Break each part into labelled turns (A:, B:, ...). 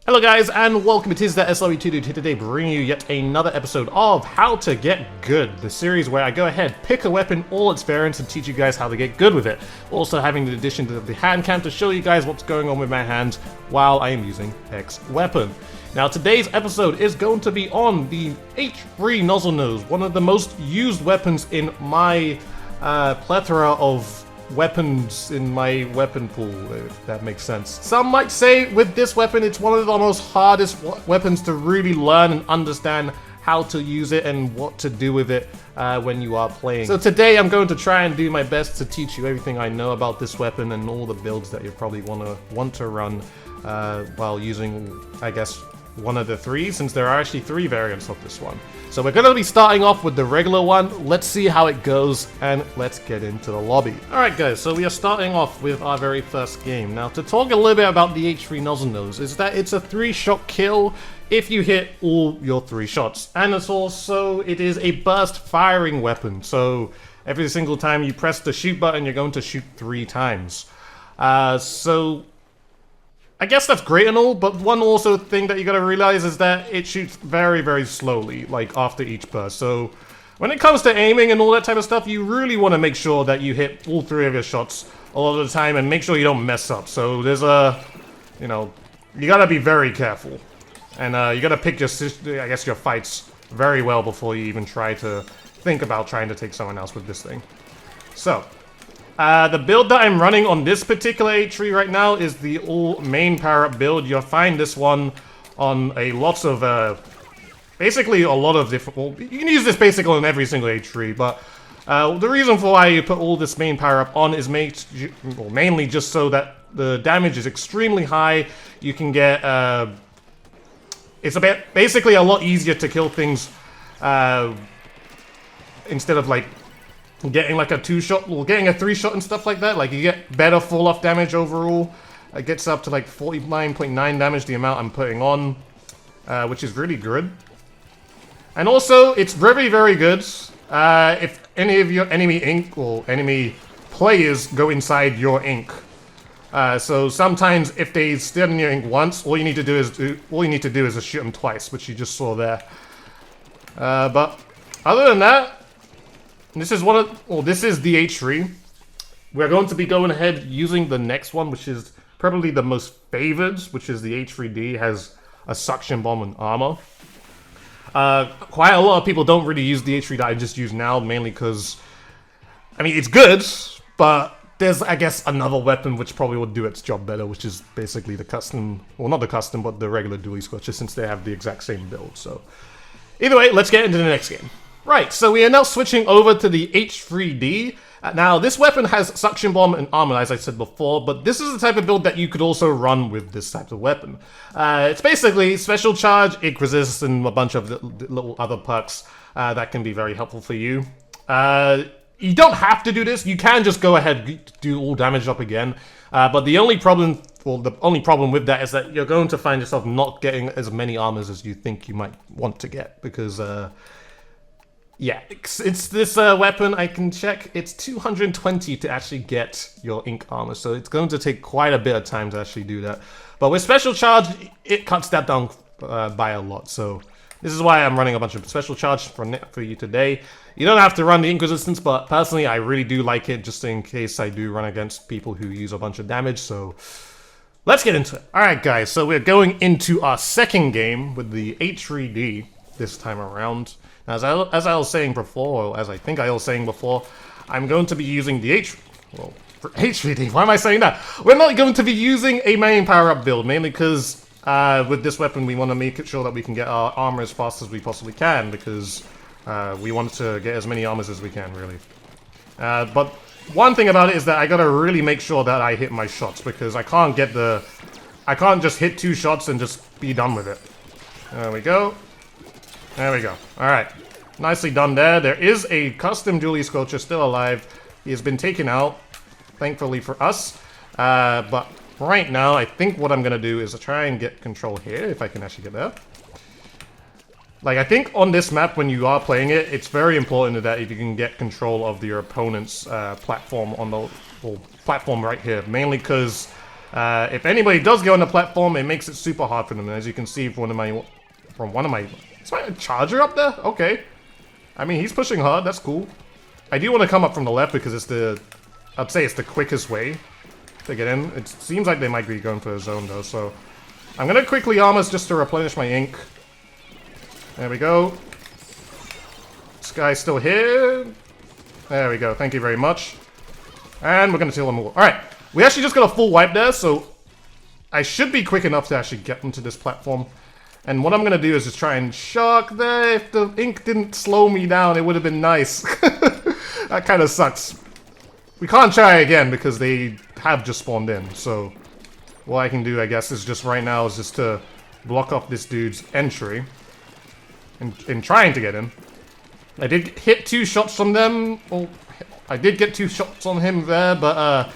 A: Hello guys and welcome to ThatSrb2DUDE here today, bringing you yet another episode of How to Get Good, the series where I go ahead, pick a weapon, all its variants, and teach you guys how to get good with it. Also having the addition to the Handcam to show you guys what's going on with my hands while I am using X weapon. Now today's episode is going to be on the H-3 Nozzlenose, one of the most used weapons in my plethora of weapons in my weapon pool, if that makes sense. Some might say with this weapon it's one of the most hardest weapons to really learn and understand how to use it and what to do with it when you are playing. So today I'm going to try and do my best to teach you everything I know about this weapon and all the builds that you probably want to run while using, I guess, one of the three, since there are actually three variants of this one. So we're going to be starting off with the regular one. Let's see how it goes and let's get into the lobby. Alright guys, so we are starting off with our very first game. Now to talk a little bit about the H-3 Nozzlenose is that it's a 3-shot kill if you hit all your 3 shots. And it is a burst firing weapon, so every single time you press the shoot button you're going to shoot 3 times. So I guess that's great and all, but one also thing that you gotta realize is that it shoots very, very slowly, like after each burst. So when it comes to aiming and all that type of stuff, you really want to make sure that you hit all 3 of your shots a lot of the time and make sure you don't mess up. So there's you gotta be very careful. And you gotta pick your fights very well before you even try to think about trying to take someone else with this thing. So the build that I'm running on this particular H-3 right now is the all main power-up build. You'll find this one on basically a lot of different, well, you can use this basically on every single H-3, but the reason for why you put all this main power-up on is mainly just so that the damage is extremely high. You can get, it's basically a lot easier to kill things instead of like getting like a 2-shot, or getting a 3-shot and stuff like that. Like you get better fall-off damage overall. It gets up to like 49.9 damage, the amount I'm putting on, which is really good. And also, it's very, very good if any of your enemy ink or enemy players go inside your ink. So sometimes if they stay in your ink once, all you need to do is just shoot them twice, which you just saw there. But other than that, this is this is the H-3. We're going to be going ahead using the next one, which is probably the most favored, which is the H-3D. Has a suction bomb and armor. Quite a lot of people don't really use the H-3 that I just use now, mainly because, I mean, it's good, but there's, I guess, another weapon which probably would do its job better, which is basically the custom, well, not the custom, but the regular dually scorcher, since they have the exact same build. So either way, let's get into the next game. Right, so we are now switching over to the H-3D. Now, this weapon has suction bomb and armor, as I said before, but this is the type of build that you could also run with this type of weapon. It's basically special charge, ink resist, and a bunch of little other perks that can be very helpful for you. You don't have to do this. You can just go ahead and do all damage up again. But the only problem with that is that you're going to find yourself not getting as many armors as you think you might want to get, because yeah, it's this weapon, I can check, it's 220 to actually get your ink armor, so it's going to take quite a bit of time to actually do that. But with special charge, it cuts that down by a lot, so this is why I'm running a bunch of special charge for you today. You don't have to run the ink resistance, but personally I really do like it, just in case I do run against people who use a bunch of damage, so let's get into it. Alright guys, so we're going into our second game with the H-3D this time around. As I was saying before, or as I think I was saying before, I'm going to be using the H-3D. Why am I saying that? We're not going to be using a main power-up build, mainly because with this weapon we want to make sure that we can get our armor as fast as we possibly can, because we want to get as many armors as we can, really. But one thing about it is that I gotta really make sure that I hit my shots, because I can't just hit 2 shots and just be done with it. There we go. There we go. Alright. Nicely done there. There is a custom dually scorcher still alive. He has been taken out, thankfully for us. But right now, I think what I'm going to do is try and get control here, if I can actually get there. Like, I think on this map, when you are playing it, it's very important that if you can get control of your opponent's platform on the platform right here. Mainly because If anybody does get on the platform, it makes it super hard for them. And as you can see from one of my... Is my charger up there? Okay. I mean, he's pushing hard. That's cool. I do want to come up from the left because it's the... I'd say it's the quickest way to get in. It seems like they might be going for a zone though, so... I'm gonna quickly armor just to replenish my ink. There we go. This guy's still here. There we go. Thank you very much. And we're gonna steal them all. Alright. We actually just got a full wipe there, so... I should be quick enough to actually get them to this platform. And what I'm gonna do is just try and shark there. If the ink didn't slow me down, it would have been nice. That kind of sucks. We can't try again because they have just spawned in, so... What I can do, I guess, is just right now is just to block off this dude's entry. In trying to get in. I did hit 2 shots from them. Well, I did get 2 shots on him there, but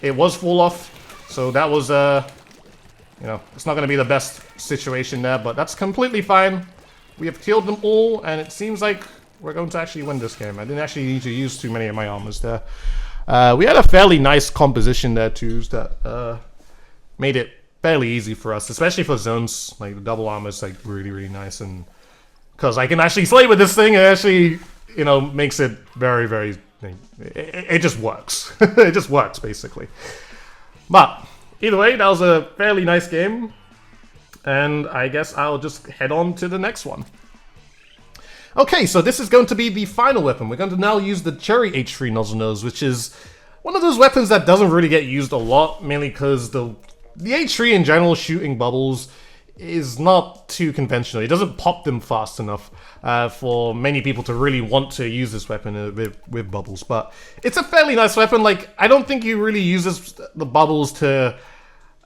A: it was full off. So that was, you know, it's not going to be the best situation there, but that's completely fine. We have killed them all, and it seems like we're going to actually win this game. I didn't actually need to use too many of my armors there. We had a fairly nice composition there, too, that... made it fairly easy for us, especially for zones. Like, the double armor is, like, really, really nice, and... Because I can actually slay with this thing, it actually, you know, makes it very, very... It just works. It just works, basically. But, either way, that was a fairly nice game. And I guess I'll just head on to the next one. Okay, so this is going to be the final weapon. We're going to now use the Cherry H-3 Nozzlenose, which is one of those weapons that doesn't really get used a lot, mainly because the H-3 in general shooting bubbles is not too conventional. It doesn't pop them fast enough for many people to really want to use this weapon with bubbles. But it's a fairly nice weapon. Like, I don't think you really use the bubbles to,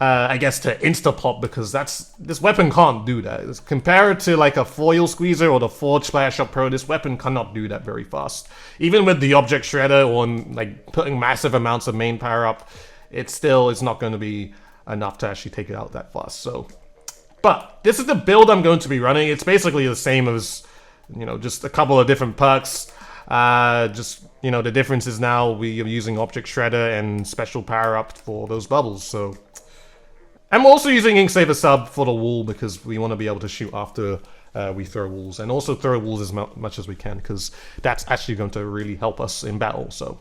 A: I guess, to insta-pop, because this weapon can't do that. It's compared to like a foil squeezer or the Forge Splash Shot Pro, this weapon cannot do that very fast. Even with the object shredder or like putting massive amounts of main power up, it's not going to be enough to actually take it out that fast. So, but this is the build I'm going to be running. It's basically the same as, you know, just a couple of different perks. Just, you know, the difference is now we are using object shredder and special power up for those bubbles. So, and we're also using Ink Saver Sub for the wall because we want to be able to shoot after we throw walls, and also throw walls as much as we can, because that's actually going to really help us in battle. So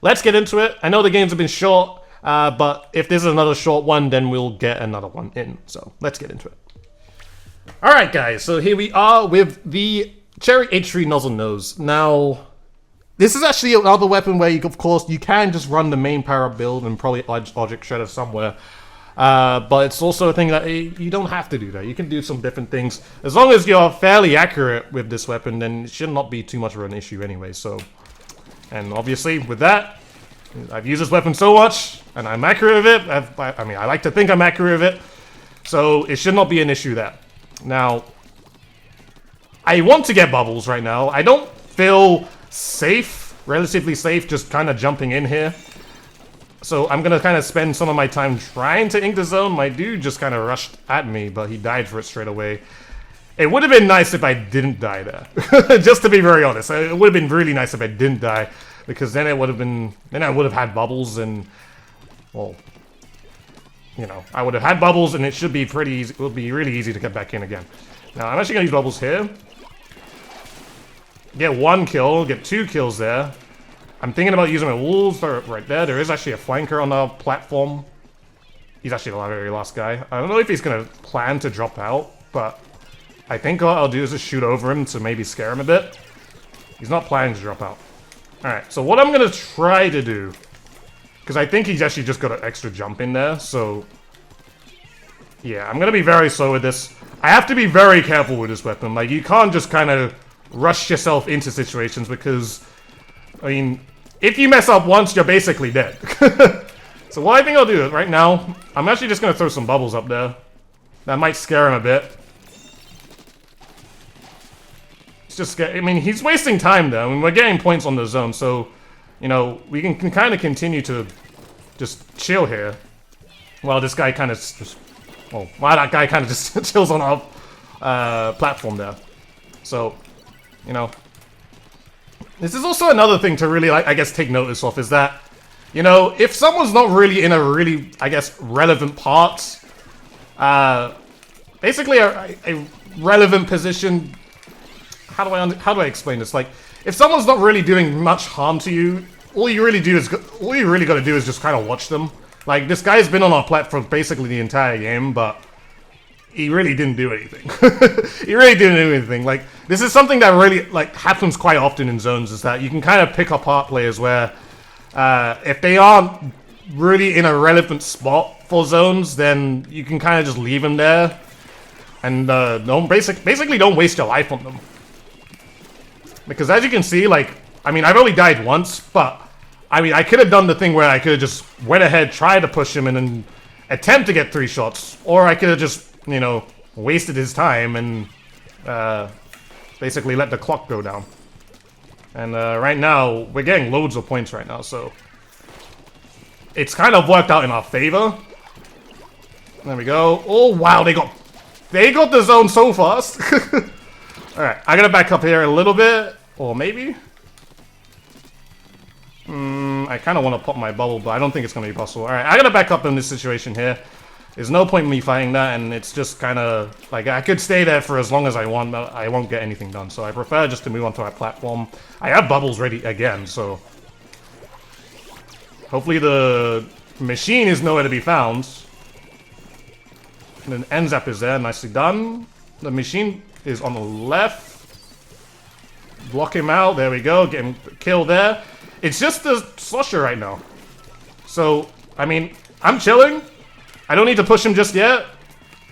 A: let's get into it. I know the games have been short. But if this is another short one, then we'll get another one in. So, let's get into it. Alright guys, so here we are with the Cherry H-3 Nozzlenose. Now, this is actually another weapon where, of course, you can just run the main power-up build and probably object shredder somewhere. But it's also a thing that you don't have to do that. You can do some different things. As long as you're fairly accurate with this weapon, then it should not be too much of an issue anyway. So, and obviously, with that, I've used this weapon so much, and I'm accurate with it. I mean, I like to think I'm accurate with it, so it should not be an issue there. Now, I want to get bubbles right now. I don't feel safe, relatively safe, just kind of jumping in here. So I'm going to kind of spend some of my time trying to ink the zone. My dude just kind of rushed at me, but he died for it straight away. It would have been nice if I didn't die there. Just to be very honest. It would have been really nice if I didn't die. Because then it would have been, then I would have had bubbles and, well, you know, I would have had bubbles and it should be pretty easy, it would be really easy to get back in again. Now, I'm actually going to use bubbles here. Get 1 kill, get 2 kills there. I'm thinking about using my wolves right there. There is actually a flanker on the platform. He's actually the very last guy. I don't know if he's going to plan to drop out, but I think what I'll do is just shoot over him to maybe scare him a bit. He's not planning to drop out. Alright, so what I'm going to try to do, because I think he's actually just got an extra jump in there, so yeah, I'm going to be very slow with this. I have to be very careful with this weapon. Like, you can't just kind of rush yourself into situations because, I mean, if you mess up once, you're basically dead. So what I think I'll do right now, I'm actually just going to throw some bubbles up there. That might scare him a bit. Just I mean, he's wasting time though. I mean, we're getting points on the zone, so, you know, we can kind of continue to just chill here. While this guy kind of just, well, while that guy kind of just chills on our platform there. So, you know, this is also another thing to really, I guess, take notice of, is that You know, if someone's not really in a really, I guess, relevant part, basically a relevant position. How do I explain this? Like, if someone's not really doing much harm to you, all you really got to do is just kind of watch them. Like, this guy's been on our platform basically the entire game, but he really didn't do anything. He really didn't do anything. Like, this is something that really, like, happens quite often in zones, is that you can kind of pick apart players where, if they aren't really in a relevant spot for zones, then you can kind of just leave them there. And, basically don't waste your life on them. Because as you can see, like, I mean, I've only died once, but, I mean, I could have done the thing where I could have just went ahead, tried to push him, and then attempt to get 3 shots. Or I could have just, you know, wasted his time and, basically let the clock go down. And, right now, we're getting loads of points right now, so it's kind of worked out in our favor. There we go. Oh, wow, they got the zone so fast. Alright, I gotta back up here a little bit. Or maybe? I kind of want to pop my bubble, but I don't think it's going to be possible. Alright, I gotta back up in this situation here. There's no point in me fighting that, and it's just kind of... Like, I could stay there for as long as I want, but I won't get anything done. So I prefer just to move onto our platform. I have bubbles ready again, so... Hopefully the machine is nowhere to be found. And then NZAP is there, nicely done. The machine is on the left. Block him out, there we go, get him killed there. It's just the Slosher right now. So, I mean, I'm chilling. I don't need to push him just yet.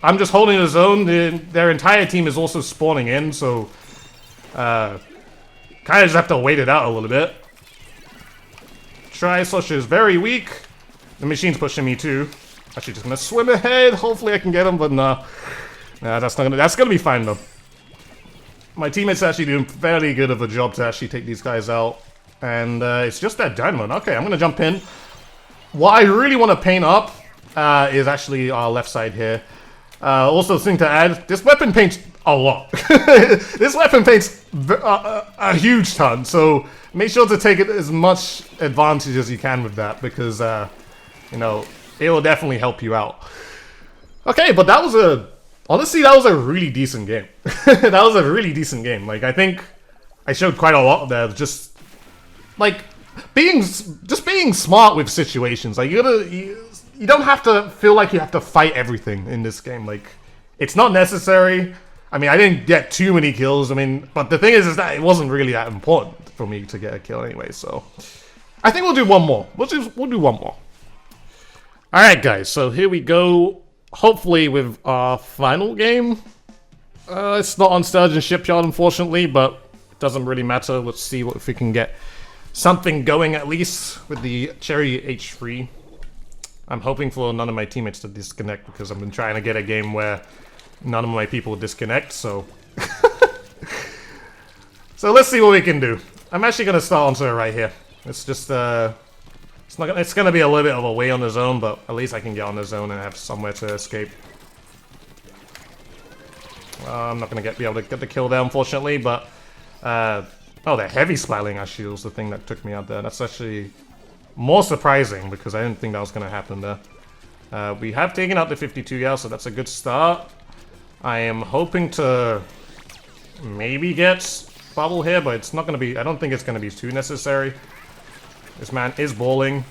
A: I'm just holding the zone. Their entire team is also spawning in, so... kind of just have to wait it out a little bit. Slosher is very weak. The machine's pushing me too. Actually, just gonna swim ahead. Hopefully I can get him, but nah. Nah, that's gonna be fine though. My teammates are actually doing fairly good of a job to actually take these guys out. And it's just that dynamo. Okay, I'm gonna jump in. What I really want to paint up is actually our left side here. Also, thing to add, this weapon paints a lot. This weapon paints a huge ton, so make sure to take it as much advantage as you can with that, because, you know, it will definitely help you out. Okay, but that was honestly, that was a really decent game. That was a really decent game. Like, I think I showed quite a lot there, just, like, being smart with situations. Like, you don't have to feel like you have to fight everything in this game. Like, it's not necessary. I mean, I didn't get too many kills. I mean, but the thing is that it wasn't really that important for me to get a kill anyway. So, I think we'll do one more. We'll do one more. All right, guys. So here we go. Hopefully with our final game. It's not on Sturgeon Shipyard, unfortunately, but it doesn't really matter. Let's see if we can get something going at least with the Cherry H-3. I'm hoping for none of my teammates to disconnect, because I've been trying to get a game where none of my people disconnect, so... So let's see what we can do. I'm actually going to start onto it right here. It's just, it's going to be a little bit of a way on the zone, but at least I can get on the zone and have somewhere to escape. I'm not going to be able to get the kill there, unfortunately, but... oh, the heavy splatling actually was the thing that took me out there. That's actually more surprising, because I didn't think that was going to happen there. We have taken out the 52 gal, so that's a good start. I am hoping to maybe get bubble here, but it's not going to be... I don't think it's going to be too necessary. This man is balling.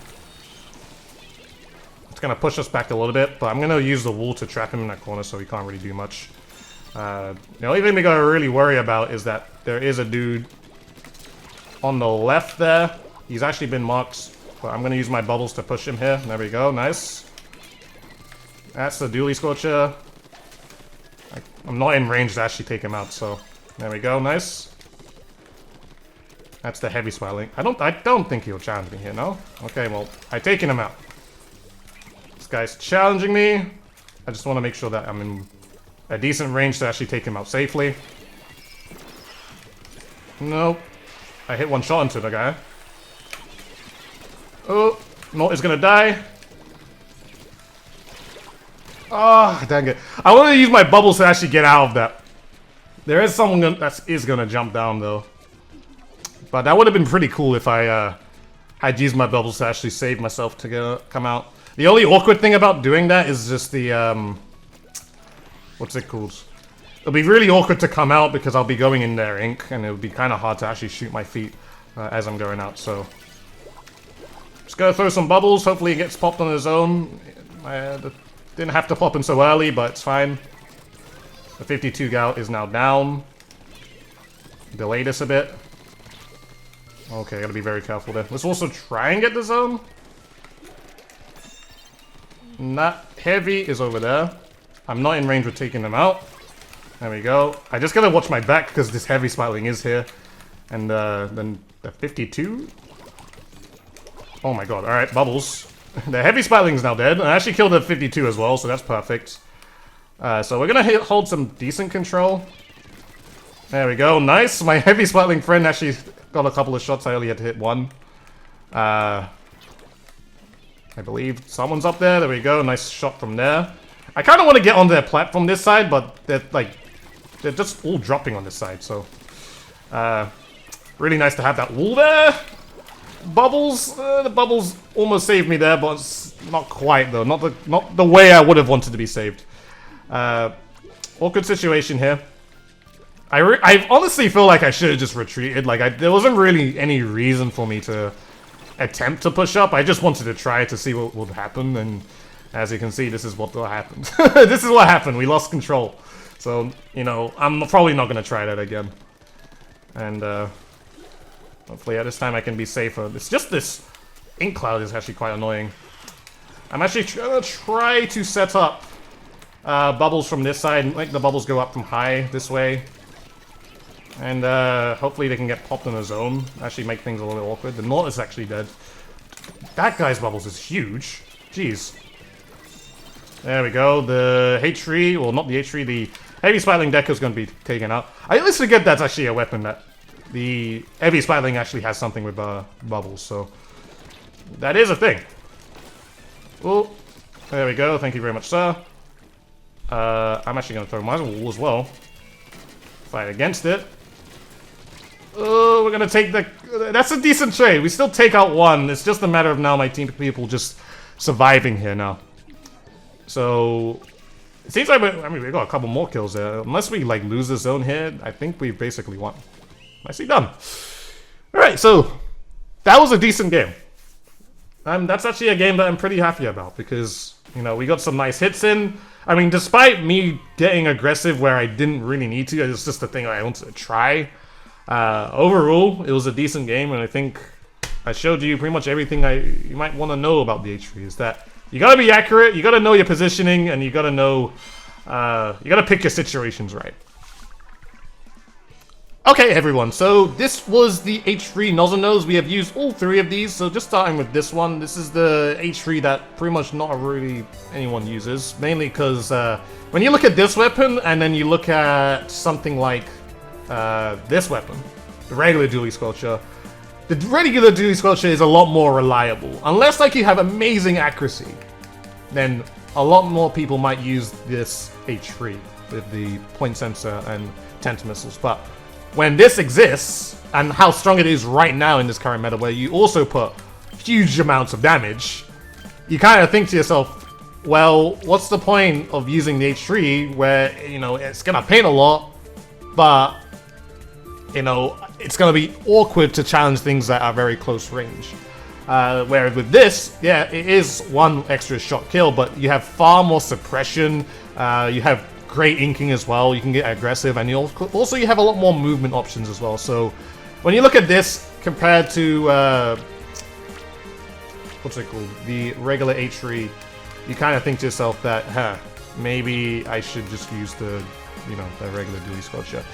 A: It's going to push us back a little bit, but I'm going to use the wall to trap him in that corner, so he can't really do much. The only thing we got to really worry about is that there is a dude on the left there. He's actually been marked, but I'm going to use my bubbles to push him here. There we go, nice. That's the dually scorcher. I'm not in range to actually take him out, so there we go, nice. That's the heavy swelling. I don't think he'll challenge me here, no? Okay, well, I've taken him out. This guy's challenging me. I just want to make sure that I'm in a decent range to actually take him out safely. Nope. I hit one shot into the guy. Oh, Nort is gonna die. Ah, oh, dang it. I want to use my bubbles to actually get out of that. There is someone that is gonna jump down, though. But that would have been pretty cool if I I'd use my bubbles to actually save myself to come out. The only awkward thing about doing that is just the, what's it called? It'll be really awkward to come out because I'll be going in their ink, and it'll be kind of hard to actually shoot my feet as I'm going out, so... Just gonna throw some bubbles, hopefully it gets popped on his own. Didn't have to pop in so early, but it's fine. The 52 gal is now down. Delay this a bit. Okay, gotta be very careful there. Let's also try and get the zone. That heavy is over there. I'm not in range of taking them out. There we go. I just gotta watch my back because this heavy spitling is here. And then the 52. Oh my god, alright, bubbles. The heavy spitling is now dead. I actually killed the 52 as well, so that's perfect. So we're gonna hold some decent control. There we go, nice. My heavy spitling friend actually got a couple of shots. I only had to hit one. I believe someone's up there. There we go, nice shot from there. I kind of want to get on their platform this side, but they're just all dropping on this side, so... really nice to have that wall there. Bubbles, the bubbles almost saved me there, but it's not quite though. Not the way I would have wanted to be saved. Awkward situation here. I honestly feel like I should have just retreated. Like there wasn't really any reason for me to attempt to push up. I just wanted to try to see what would happen, and as you can see, this is what happened. This is what happened. We lost control. So you know, I'm probably not gonna try that again. And hopefully at this time I can be safer. It's just this ink cloud is actually quite annoying. I'm actually gonna try to set up bubbles from this side and make the bubbles go up from high this way. And hopefully they can get popped in a zone. Actually make things a little awkward. The Knot is actually dead. That guy's bubbles is huge. Jeez. There we go. The H-3, well not the H-3, the heavy spitling decker is going to be taken out. I always forget that's actually a weapon that the heavy spitling actually has something with bubbles, so that is a thing. Oh, there we go. Thank you very much, sir. I'm actually going to throw my wall as well. Fight against it. Oh, we're going to take the... That's a decent trade. We still take out one. It's just a matter of now my team people just surviving here now. So... It seems like we got a couple more kills there. Unless we like lose the zone here, I think we basically won. Nicely done. Alright, so that was a decent game. That's actually a game that I'm pretty happy about because, you know, we got some nice hits in. I mean, despite me getting aggressive where I didn't really need to, it's just a thing I wanted to try. Overall, it was a decent game, and I think I showed you pretty much everything you might want to know about the H-3. Is that you gotta be accurate, you gotta know your positioning, and you gotta know, you gotta pick your situations right. Okay, everyone, so this was the H-3 Nozzlenose. We have used all three of these, so just starting with this one. This is the H-3 that pretty much not really anyone uses, mainly because when you look at this weapon, and then you look at something like this weapon, the regular dually squelcher, the regular dually squelcher is a lot more reliable. Unless like you have amazing accuracy, then a lot more people might use this H-3 with the point sensor and tenta missiles. But when this exists, and how strong it is right now in this current meta, where you also put huge amounts of damage, you kind of think to yourself, well, what's the point of using the H-3 where, you know, it's gonna paint a lot, but, you know, it's gonna be awkward to challenge things that are very close range. Whereas with this, yeah, it is one extra shot kill, but you have far more suppression, you have great inking as well, you can get aggressive, and you also you have a lot more movement options as well. So when you look at this compared to what's it called, the regular H-3, you kind of think to yourself that maybe I should just use the, you know, the regular dually squelcher.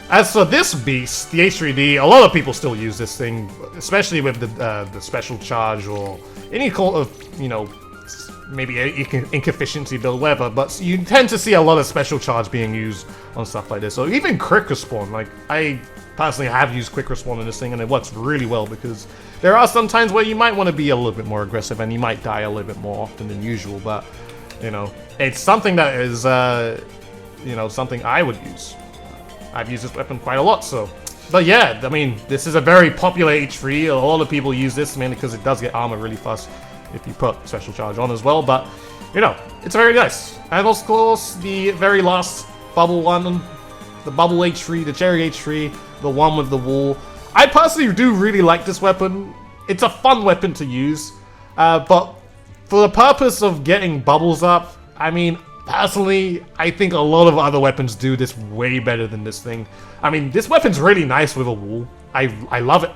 A: As for this beast, the H-3D, a lot of people still use this thing, especially with the special charge or any kind of, you know, maybe ink efficiency build, whatever, but you tend to see a lot of special charge being used on stuff like this. So even quick respawn, like I personally have used quick respawn in this thing, and it works really well because there are some times where you might want to be a little bit more aggressive and you might die a little bit more often than usual, but you know, it's something that is you know, something I would use. I've used this weapon quite a lot, so But yeah, I mean, this is a very popular H3. A lot of people use this mainly because it does get armor really fast if you put special charge on as well. But, you know, it's very nice. And of course, the very last bubble one, the bubble H3, the cherry H3, the one with the wall. I personally do really like this weapon. It's a fun weapon to use. But for the purpose of getting bubbles up, I mean, personally, I think a lot of other weapons do this way better than this thing. I mean, this weapon's really nice with a wall. I love it.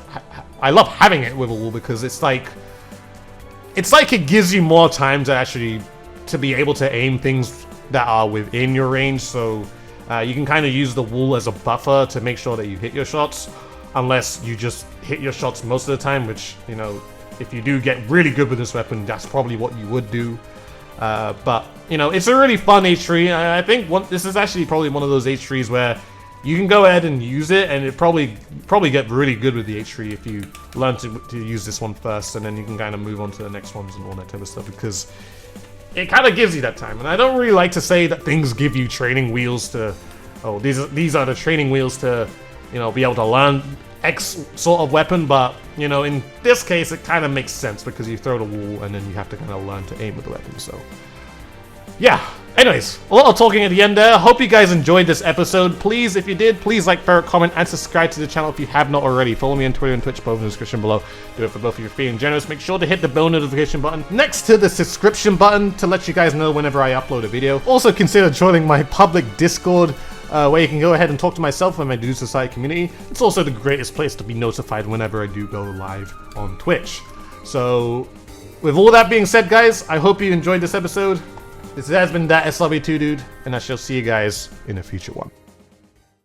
A: I love having it with a wall because it's like it gives you more time to actually be able to aim things that are within your range. So you can kind of use the wall as a buffer to make sure that you hit your shots, unless you just hit your shots most of the time, which, you know, if you do get really good with this weapon, that's probably what you would do. But, you know, it's a really fun H3. I think this is actually probably one of those H3s where you can go ahead and use it, and it probably get really good with the H3 if you learn to use this one first, and then you can kind of move on to the next ones and all that type of stuff, because it kind of gives you that time. And I don't really like to say that things give you training wheels to, oh, these are the training wheels to, you know, be able to learn X sort of weapon, but, you know, in this case it kind of makes sense because you throw the wall and then you have to kind of learn to aim with the weapon. So yeah, anyways, a lot of talking at the end there. Hope you guys enjoyed this episode. Please, if you did, please like, favorite, comment, and subscribe to the channel if you have not already. Follow me on Twitter and Twitch, both in the description below. Do it for both of your free and generous. Make sure to hit the bell notification button next to the subscription button to let you guys know whenever I upload a video. Also consider joining my public Discord, where you can go ahead and talk to myself and my Dude Society community. It's also the greatest place to be notified whenever I do go live on Twitch. So, with all that being said, guys, I hope you enjoyed this episode. This has been ThatSrb2DUDE, and I shall see you guys in a future one.